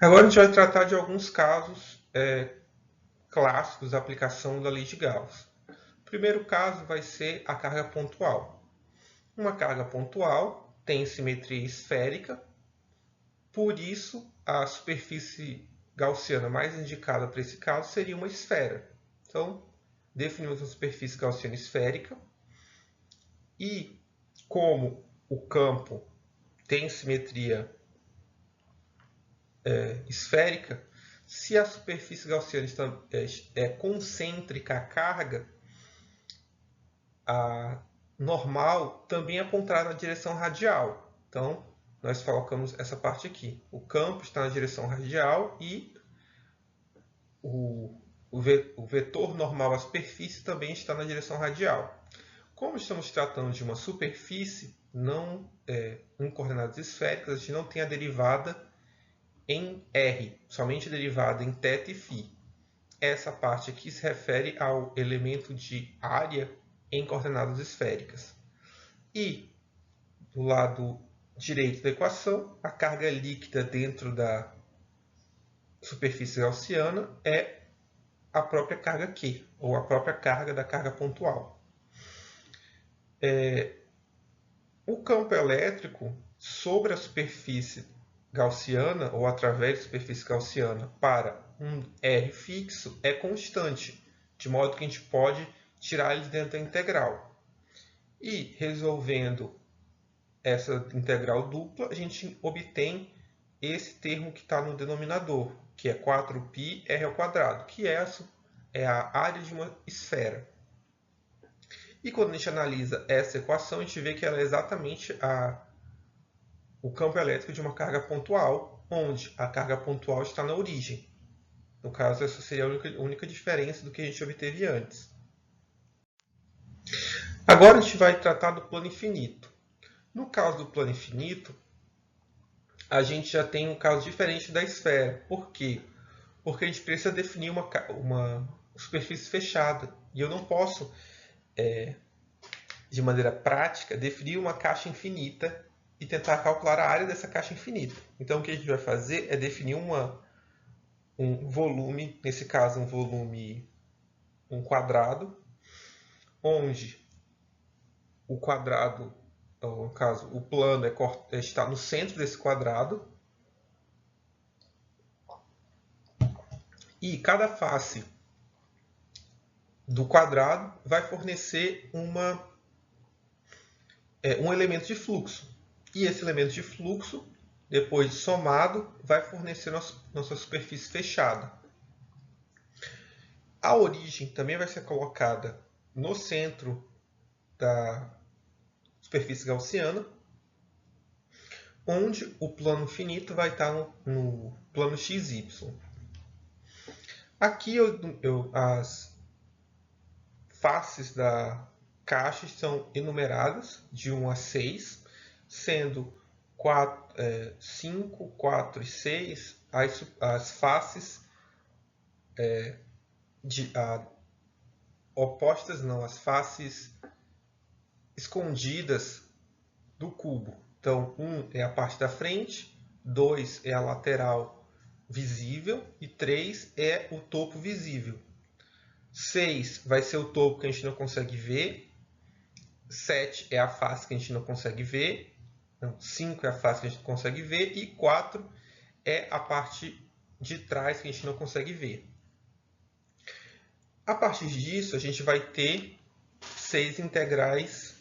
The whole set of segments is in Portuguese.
Agora a gente vai tratar de alguns casos clássicos da aplicação da lei de Gauss. O primeiro caso vai ser a carga pontual. Uma carga pontual tem simetria esférica, por isso a superfície gaussiana mais indicada para esse caso seria uma esfera. Então, definimos uma superfície gaussiana esférica e, como o campo tem simetria esférica, se a superfície gaussiana é concêntrica à carga, a normal também é apontada na direção radial. Então, nós colocamos essa parte aqui. O campo está na direção radial e o vetor normal à superfície também está na direção radial. Como estamos tratando de uma superfície não em coordenadas esféricas, a gente não tem a derivada em R, somente a derivada em θ e φ. Essa parte aqui se refere ao elemento de área em coordenadas esféricas. E do lado direito da equação, a carga líquida dentro da superfície gaussiana é a própria carga Q, ou a própria carga da carga pontual. O campo elétrico sobre a superfície gaussiana, ou através da superfície gaussiana, para um R fixo, é constante, de modo que a gente pode tirar ele dentro da integral. E resolvendo essa integral dupla, a gente obtém esse termo que está no denominador, que é 4πr², que é a área de uma esfera. E quando a gente analisa essa equação, a gente vê que ela é exatamente o campo elétrico de uma carga pontual, onde a carga pontual está na origem. No caso, essa seria a única diferença do que a gente obteve antes. Agora a gente vai tratar do plano infinito. No caso do plano infinito, a gente já tem um caso diferente da esfera. Por quê? Porque a gente precisa definir uma superfície fechada. E eu não posso, de maneira prática, definir uma caixa infinita e tentar calcular a área dessa caixa infinita. Então, o que a gente vai fazer é definir um volume, nesse caso um volume, um quadrado, onde o quadrado, no caso, o plano está no centro desse quadrado, e cada face do quadrado vai fornecer um elemento de fluxo. E esse elemento de fluxo, depois somado, vai fornecer nossa superfície fechada. A origem também vai ser colocada no centro da superfície gaussiana, onde o plano finito vai estar no plano XY. Aqui as faces da caixa são enumeradas de 1 a 6, sendo 5, 4 e 6 as faces opostas, não, as faces escondidas do cubo. Então, 1 é a parte da frente, 2 é a lateral visível e 3 é o topo visível. 6 vai ser o topo que a gente não consegue ver, 7 é a face que a gente não consegue ver, 5 é a face que a gente não consegue ver e 4 é a parte de trás que a gente não consegue ver. A partir disso, a gente vai ter 6 integrais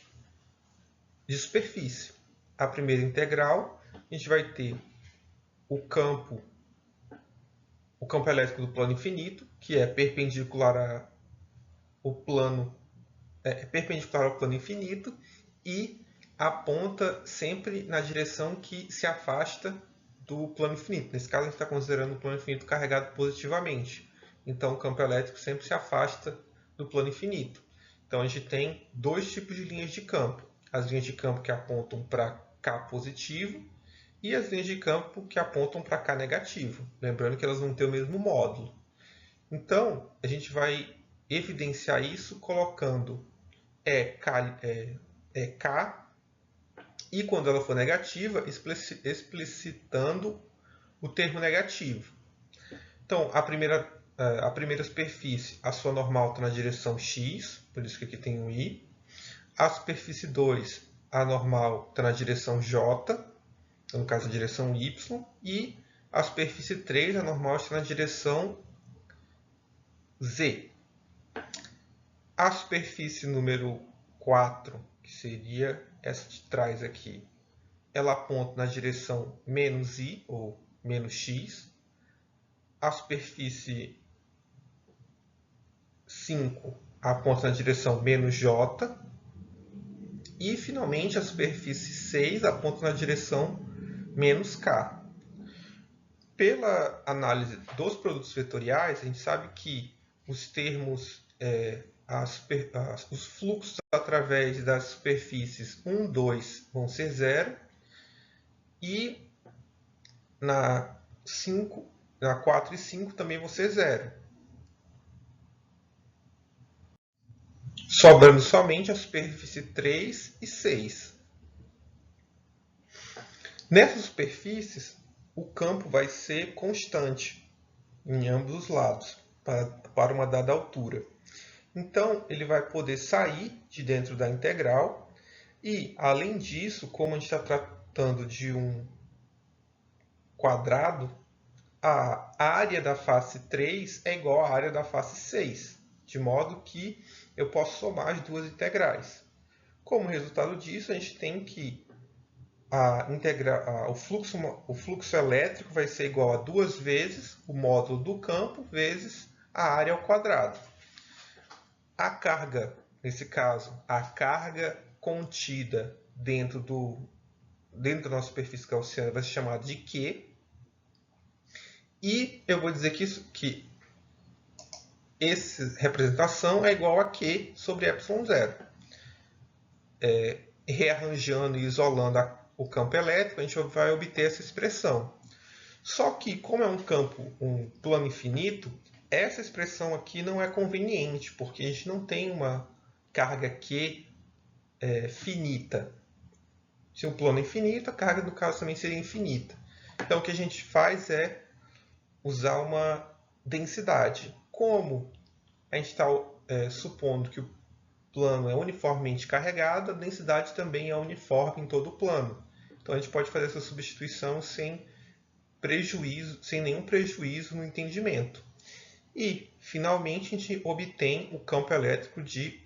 de superfície. A primeira integral, a gente vai ter o campo elétrico do plano infinito, que é perpendicular ao plano infinito e aponta sempre na direção que se afasta do plano infinito. Nesse caso, a gente está considerando o plano infinito carregado positivamente. Então, o campo elétrico sempre se afasta do plano infinito. Então, a gente tem dois tipos de linhas de campo. As linhas de campo que apontam para K positivo e as linhas de campo que apontam para K negativo. Lembrando que elas vão ter o mesmo módulo. Então, a gente vai evidenciar isso colocando K e quando ela for negativa, explicitando o termo negativo. Então, a primeira superfície, a sua normal está na direção x, por isso que aqui tem um i. A superfície 2, a normal está na direção j, no caso a direção y. E a superfície 3, a normal, está na direção z. A superfície número 4, que seria essa de trás aqui, ela aponta na direção menos i, ou menos x. A superfície 5 aponta na direção menos j. E, finalmente, a superfície 6 aponta na direção menos k. Pela análise dos produtos vetoriais, a gente sabe que os termos, os fluxos através das superfícies 1, 2 vão ser zero. E na 4 e 5 também vão ser zero. Sobrando somente a superfície 3 e 6. Nessas superfícies, o campo vai ser constante em ambos os lados, para uma dada altura. Então, ele vai poder sair de dentro da integral e, além disso, como a gente está tratando de um quadrado, a área da face 3 é igual à área da face 6, de modo que eu posso somar as duas integrais. Como resultado disso, a gente tem que o fluxo elétrico vai ser igual a 2 vezes o módulo do campo vezes a área ao quadrado. A carga, nesse caso, a carga contida dentro da nossa superfície gaussiana vai ser chamada de Q. E eu vou dizer que essa representação é igual a Q sobre ε0. Rearranjando e isolando o campo elétrico, a gente vai obter essa expressão. Só que, como é um plano infinito, essa expressão aqui não é conveniente, porque a gente não tem uma carga Q finita. Se um plano é infinito, a carga, no caso, também seria infinita. Então, o que a gente faz é usar uma densidade. Como a gente está supondo que o plano é uniformemente carregado, a densidade também é uniforme em todo o plano. Então, a gente pode fazer essa substituição sem nenhum prejuízo no entendimento. E, finalmente, a gente obtém o campo elétrico de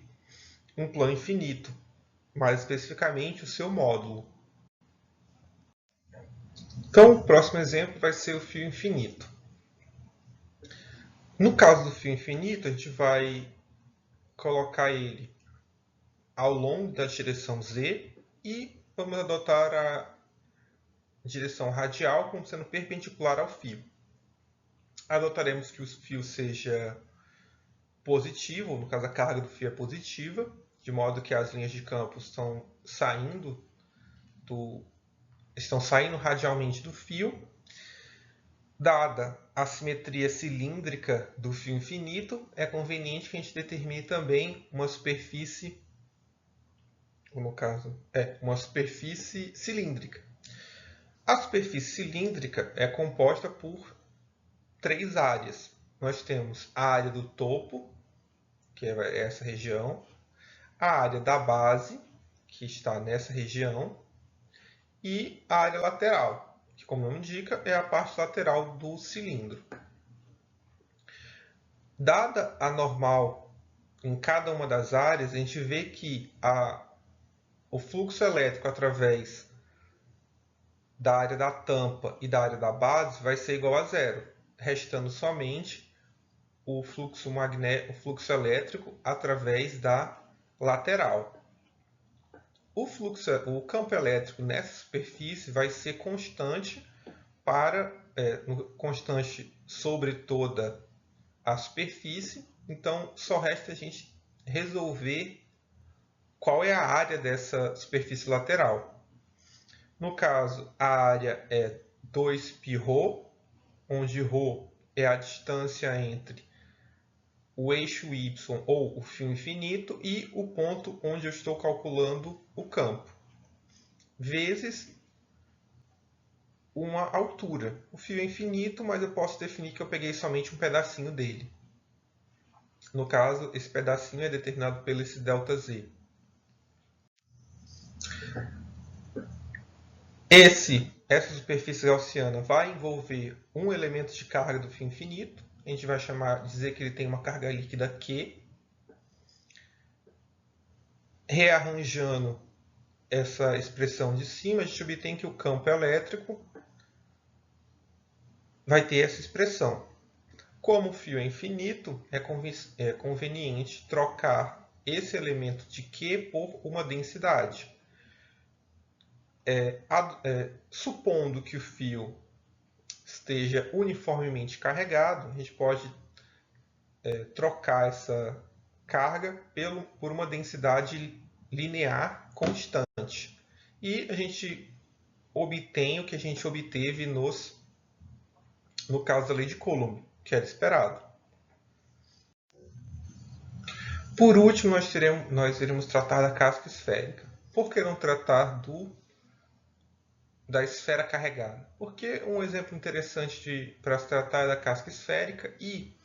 um plano infinito, mais especificamente o seu módulo. Então, o próximo exemplo vai ser o fio infinito. No caso do fio infinito, a gente vai colocar ele ao longo da direção z e vamos adotar a direção radial como sendo perpendicular ao fio. Adotaremos que o fio seja positivo, no caso a carga do fio é positiva, de modo que as linhas de campo estão saindo radialmente do fio. Dada a simetria cilíndrica do fio infinito, é conveniente que a gente determine também uma superfície, uma superfície cilíndrica. A superfície cilíndrica é composta por 3 áreas. Nós temos a área do topo, que é essa região, a área da base, que está nessa região, e a área lateral, que, como o nome indica, é a parte lateral do cilindro. Dada a normal em cada uma das áreas, a gente vê que o fluxo elétrico através da área da tampa e da área da base vai ser igual a zero, restando somente o fluxo elétrico através da lateral. O campo elétrico nessa superfície vai ser constante constante sobre toda a superfície, então só resta a gente resolver qual é a área dessa superfície lateral. No caso, a área é 2πρ, onde ρ é a distância entre o eixo y ou o fio infinito e o ponto onde eu estou calculando o campo, vezes uma altura. O fio é infinito, mas eu posso definir que eu peguei somente um pedacinho dele. No caso, esse pedacinho é determinado pelo esse ΔZ. Essa superfície gaussiana vai envolver um elemento de carga do fio infinito. A gente vai dizer que ele tem uma carga líquida Q. Rearranjando essa expressão de cima, a gente obtém que o campo elétrico vai ter essa expressão. Como o fio é infinito, é conveniente trocar esse elemento de Q por uma densidade. Supondo que o fio esteja uniformemente carregado, a gente pode trocar essa carga por uma densidade linear constante. E a gente obtém o que a gente obteve no caso da lei de Coulomb, que era esperado. Por último, nós iremos tratar da casca esférica. Por que não tratar da esfera carregada? Porque um exemplo interessante para se tratar é da casca esférica e,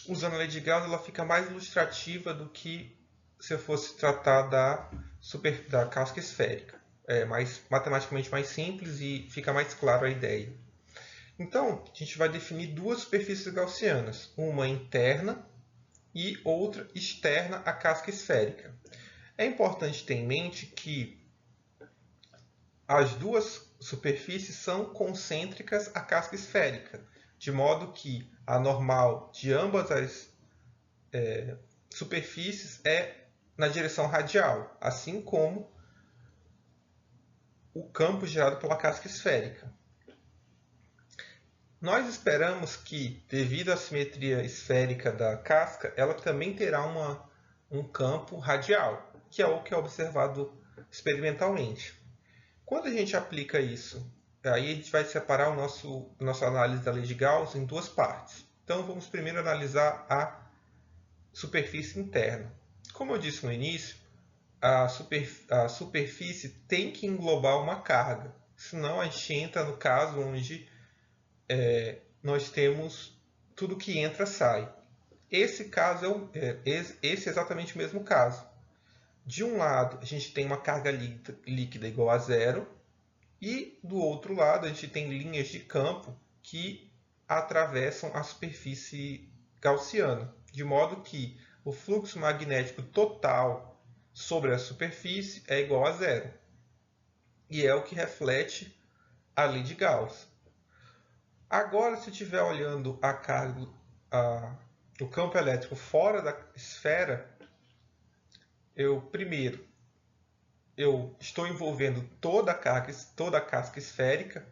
usando a lei de Gauss, ela fica mais ilustrativa do que se eu fosse tratar da casca esférica. É matematicamente mais simples e fica mais clara a ideia. Então, a gente vai definir duas superfícies gaussianas, uma interna e outra externa à casca esférica. É importante ter em mente que as duas superfícies são concêntricas à casca esférica, de modo que a normal de ambas as superfícies é na direção radial, assim como o campo gerado pela casca esférica. Nós esperamos que, devido à simetria esférica da casca, ela também terá um campo radial, que é o que é observado experimentalmente. Quando a gente aplica isso, aí a gente vai separar nossa análise da lei de Gauss em duas partes. Então, vamos primeiro analisar a superfície interna. Como eu disse no início, a superfície tem que englobar uma carga, senão a gente entra no caso onde nós temos tudo que entra sai. Esse é exatamente o mesmo caso. De um lado, a gente tem uma carga líquida igual a zero, e do outro lado, a gente tem linhas de campo que atravessam a superfície gaussiana, de modo que o fluxo magnético total sobre a superfície é igual a zero. E é o que reflete a lei de Gauss. Agora, se eu estiver olhando a carga, o campo elétrico fora da esfera, primeiro eu estou envolvendo toda a casca esférica.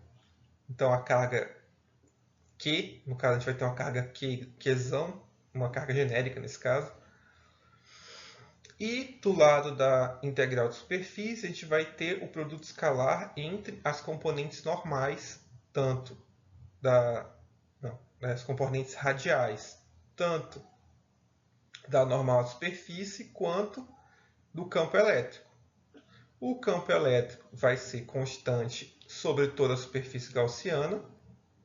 Então a carga Q, no caso a gente vai ter uma carga Qzão, uma carga genérica nesse caso. E do lado da integral de superfície, a gente vai ter o produto escalar entre as componentes normais, tanto as componentes radiais, tanto da normal à superfície quanto do campo elétrico. O campo elétrico vai ser constante sobre toda a superfície gaussiana,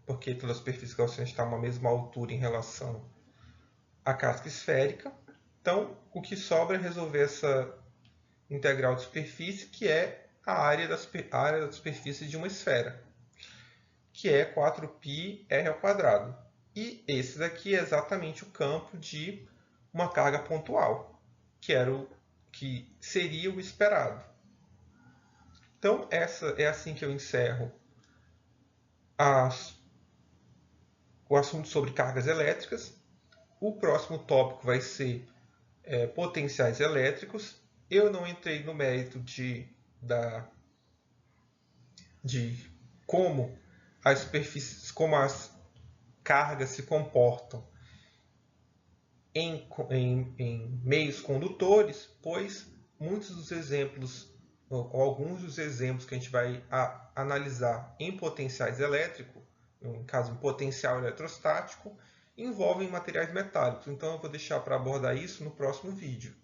porque toda a superfície gaussiana está a uma mesma altura em relação à casca esférica. Então, o que sobra é resolver essa integral de superfície, que é a área da superfície de uma esfera, que é 4πr². E esse daqui é exatamente o campo de uma carga pontual, que seria o esperado. Então, é assim que eu encerro o assunto sobre cargas elétricas. O próximo tópico vai ser potenciais elétricos. Eu não entrei no mérito de como as superfícies, como as cargas se comportam em meios condutores, pois muitos dos exemplos, ou alguns dos exemplos que a gente vai analisar em potenciais elétricos, no caso, um potencial eletrostático, envolvem materiais metálicos. Então, eu vou deixar para abordar isso no próximo vídeo.